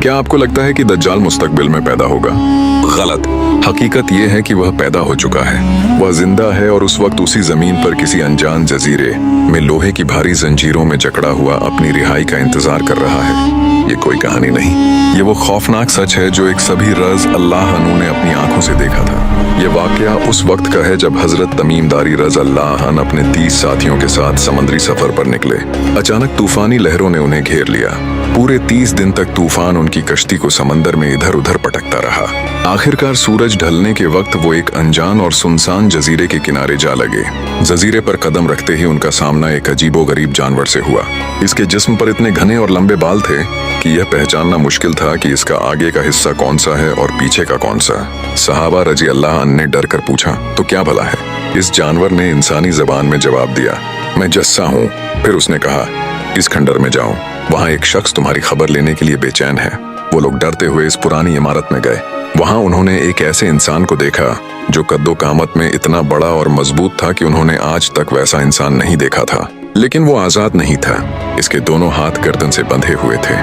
क्या आपको लगता है कि दज्जाल मुस्तकबिल में पैदा होगा? गलत। हकीकत ये है कि वह पैदा हो चुका है। वह जिंदा है और उस वक्त उसी जमीन पर किसी अनजान जजीरे में लोहे की भारी जंजीरों में जकड़ा हुआ अपनी रिहाई का इंतजार कर रहा है। ये कोई कहानी नहीं, ये वो खौफनाक सच है जो एक सभी रज अल्लाह अनू ने अपनी आंखों से देखा था। ये वाकया उस वक्त का है जब हजरत तमीम दारी रज अल्लाह अन अपने 30 साथियों के साथ समुद्री सफर पर निकले। अचानक तूफानी लहरों ने उन्हें घेर लिया। पूरे 30 दिन तक तूफान उनकी कश्ती को समंदर में इधर उधर पटकता रहा। आखिरकार सूरज ढलने के वक्त वो एक अनजान और सुनसान जजीरे के किनारे जा लगे। जजीरे पर कदम रखते ही उनका सामना एक अजीबोगरीब जानवर से हुआ। इसके जिस्म पर इतने घने और लंबे बाल थे कि यह पहचानना मुश्किल था कि इसका आगे का हिस्सा कौन सा है और पीछे का कौन सा। सहाबा रजी अल्लाह अन्हु ने डर कर पूछा, तो क्या भला है? इस जानवर ने इंसानी जबान में जवाब दिया, मैं जस्सा हूँ। फिर उसने कहा, इस खंडर में जाओ, वहाँ एक शख्स तुम्हारी खबर लेने के लिए बेचैन है। वो लोग डरते हुए इस पुरानी इमारत में गए। वहाँ उन्होंने एक ऐसे इंसान को देखा जो कद्दो कामत में इतना बड़ा और मजबूत था कि उन्होंने आज तक वैसा इंसान नहीं देखा था। लेकिन वो आजाद नहीं था। इसके दोनों हाथ गर्दन से बंधे हुए थे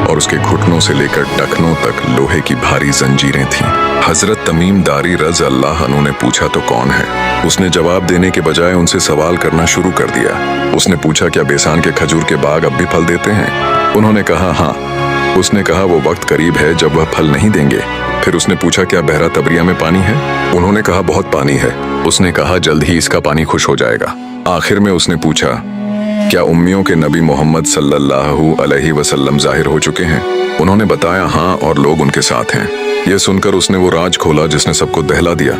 और उसके घुटनों से लेकर टखनों तक लोहे की भारी जंजीरें थीं। हजरत तमीम दारी रज़ अल्लाह अन्हु ने पूछा, तो कौन है? उसने जवाब देने के बजाय उनसे सवाल करना शुरू कर दिया। उसने पूछा, क्या बेसान के खजूर के बाग अब भी फल देते हैं? उन्होंने कहा, हाँ। उसने कहा, वो वक्त करीब है जब वह फल नहीं देंगे। फिर उसने पूछा, क्या बहरा तबरिया में पानी है? उन्होंने कहा, बहुत पानी है। उसने कहा, जल्द ही इसका पानी खुश हो जाएगा। आखिर में उसने पूछा, क्या उम्मियों के नबी मोहम्मद सल्लल्लाहु अलैहि वसल्लम जाहिर हो चुके हैं? उन्होंने बताया, हाँ, और लोग उनके साथ हैं। यह सुनकर उसने वो राज खोला जिसने सबको दहला दिया।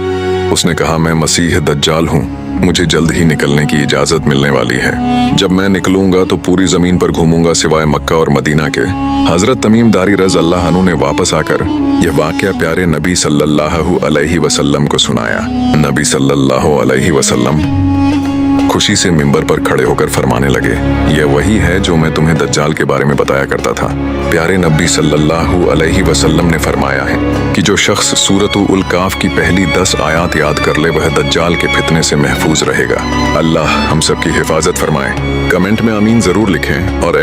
उसने कहा, मैं मसीह दज्जाल हूँ। मुझे जल्द ही निकलने की इजाजत मिलने वाली है। जब मैं निकलूंगा तो पूरी जमीन पर घूमूंगा सिवाय मक्का और मदीना के। हजरत तमीम दारी रज़ अल्लाह अन्हु ने वापस आकर यह वाकया प्यारे नबी सल्लल्लाहु अलैहि वसल्लम को सुनाया। नबी सल्लल्लाहु अलैहि वसल्लम खुशी से मिंबर पर खड़े होकर फरमाने लगे, यह वही है जो मैं तुम्हें दज्जाल के बारे में बताया करता था। प्यारे नबी सल्लल्लाहु अलैहि वसल्लम ने फरमाया है कि जो शख्स सूरत-उल काफ की पहली 10 आयात याद कर ले वह दज्जाल के फितने से महफूज रहेगा। अल्लाह हम सब की हिफाजत फरमाए। कमेंट में आमीन जरूर लिखें और